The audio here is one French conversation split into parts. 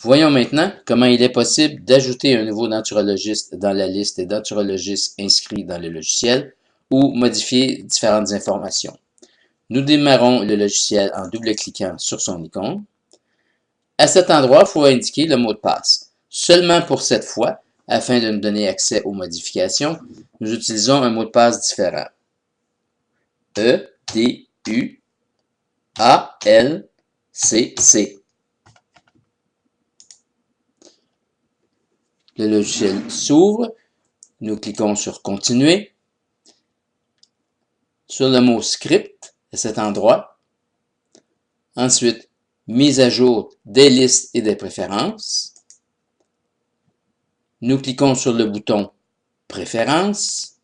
Voyons maintenant comment il est possible d'ajouter un nouveau denturologiste dans la liste des denturologistes inscrits dans le logiciel ou modifier différentes informations. Nous démarrons le logiciel en double-cliquant sur son icône. À cet endroit, il faut indiquer le mot de passe. Seulement pour cette fois, afin de nous donner accès aux modifications, nous utilisons un mot de passe différent. E-D-U-A-L-C-C. Le logiciel s'ouvre. Nous cliquons sur Continuer. Sur le mot Script à cet endroit. Ensuite, mise à jour des listes et des préférences. Nous cliquons sur le bouton Préférences.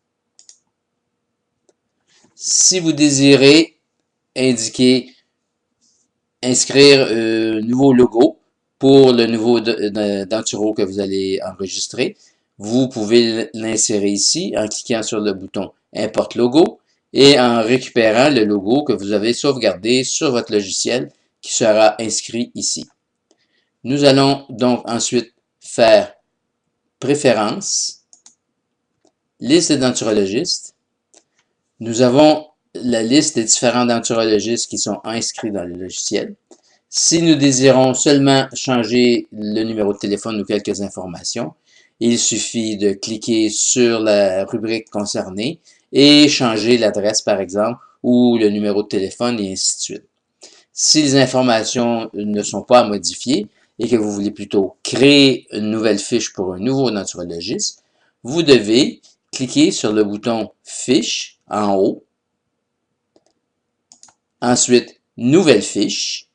Si vous désirez inscrire un nouveau logo pour le nouveau denturo que vous allez enregistrer, vous pouvez l'insérer ici en cliquant sur le bouton Import logo et en récupérant le logo que vous avez sauvegardé sur votre logiciel qui sera inscrit ici. Nous allons donc ensuite faire Préférences, liste des denturologistes. Nous avons la liste des différents denturologistes qui sont inscrits dans le logiciel. Si nous désirons seulement changer le numéro de téléphone ou quelques informations, il suffit de cliquer sur la rubrique concernée et changer l'adresse par exemple ou le numéro de téléphone et ainsi de suite. Si les informations ne sont pas modifiées et que vous voulez plutôt créer une nouvelle fiche pour un nouveau denturologiste, vous devez cliquer sur le bouton Fiche en haut, ensuite Nouvelle fiche,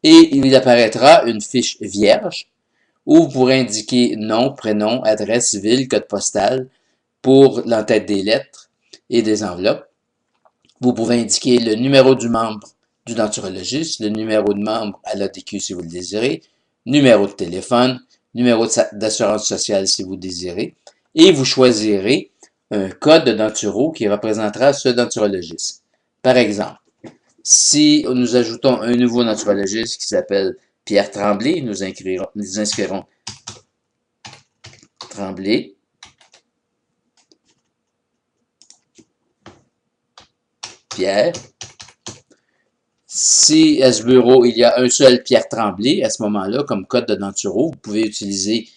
et il apparaîtra une fiche vierge où vous pourrez indiquer nom, prénom, adresse, ville, code postal pour l'entête des lettres et des enveloppes. Vous pouvez indiquer le numéro du membre du denturologiste, le numéro de membre à l'ADQ si vous le désirez, numéro de téléphone, numéro d'assurance sociale si vous le désirez, et vous choisirez un code de denturo qui représentera ce denturologiste. Par exemple, si nous ajoutons un nouveau denturologiste qui s'appelle Pierre Tremblay, nous inscrirons Tremblay. Pierre. Si à ce bureau, il y a un seul Pierre Tremblay, à ce moment-là, comme code de denturo, vous pouvez utiliser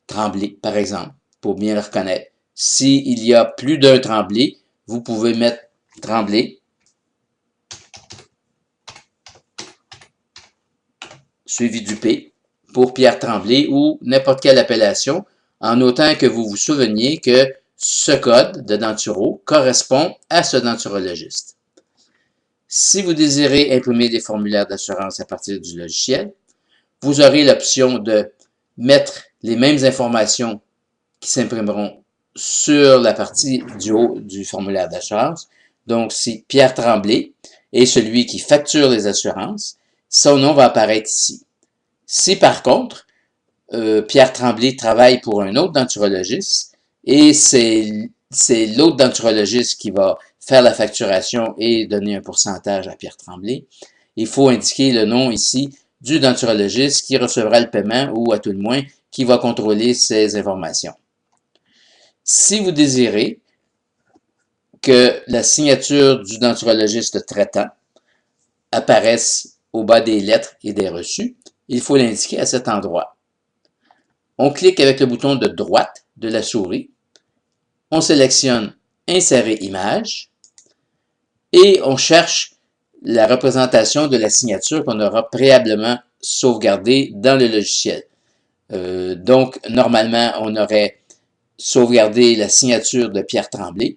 Tremblay, par exemple, pour bien le reconnaître. S'il y a plus d'un Tremblay, vous pouvez mettre Tremblay, suivi du P, pour Pierre Tremblay ou n'importe quelle appellation, en notant que vous vous souveniez que ce code de denturo correspond à ce denturologiste. Si vous désirez imprimer des formulaires d'assurance à partir du logiciel, vous aurez l'option de mettre les mêmes informations qui s'imprimeront sur la partie du haut du formulaire d'assurance. Donc, si Pierre Tremblay est celui qui facture les assurances, son nom va apparaître ici. Si par contre, Pierre Tremblay travaille pour un autre denturologiste et c'est l'autre denturologiste qui va faire la facturation et donner un pourcentage à Pierre Tremblay, il faut indiquer le nom ici du denturologiste qui recevra le paiement ou à tout le moins qui va contrôler ces informations. Si vous désirez que la signature du denturologiste traitant apparaisse au bas des lettres et des reçus, il faut l'indiquer à cet endroit. On clique avec le bouton de droite de la souris, on sélectionne Insérer image et on cherche la représentation de la signature qu'on aura préalablement sauvegardée dans le logiciel. Donc, normalement, on aurait sauvegardé la signature de Pierre Tremblay.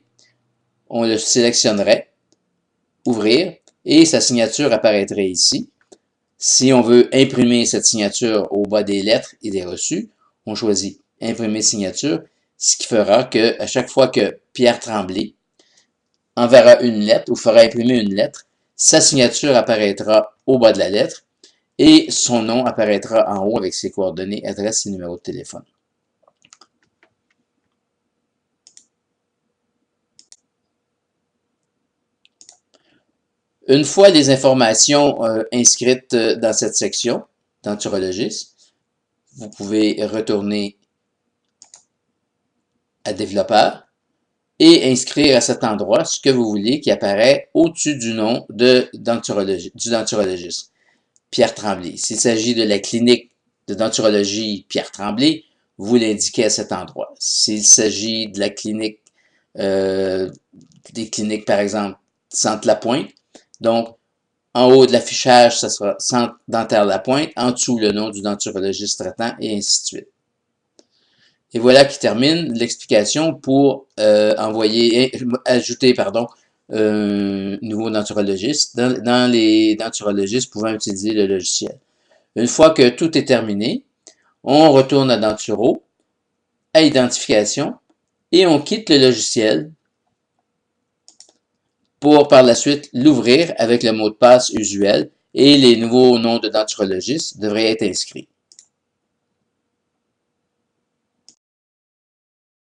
On le sélectionnerait, ouvrir, et sa signature apparaîtrait ici. Si on veut imprimer cette signature au bas des lettres et des reçus, on choisit Imprimer signature, ce qui fera que à chaque fois que Pierre Tremblay enverra une lettre ou fera imprimer une lettre, sa signature apparaîtra au bas de la lettre et son nom apparaîtra en haut avec ses coordonnées, adresse et numéro de téléphone. Une fois les informations inscrites dans cette section, denturologiste. Vous pouvez retourner à développeur et inscrire à cet endroit ce que vous voulez qui apparaît au-dessus du nom du denturologiste. Pierre Tremblay. S'il s'agit de la clinique de denturologie Pierre Tremblay, vous l'indiquez à cet endroit. S'il s'agit de la clinique, des cliniques par exemple Centre Lapointe, donc en haut de l'affichage, ça sera Centre Dentaire Lapointe, en dessous le nom du denturologiste traitant et ainsi de suite. Et voilà qui termine l'explication pour ajouter nouveau denturologiste dans les denturologistes pouvant utiliser le logiciel. Une fois que tout est terminé, on retourne à Denturo, à Identification, et on quitte le logiciel pour par la suite l'ouvrir avec le mot de passe usuel et les nouveaux noms de denturologistes devraient être inscrits.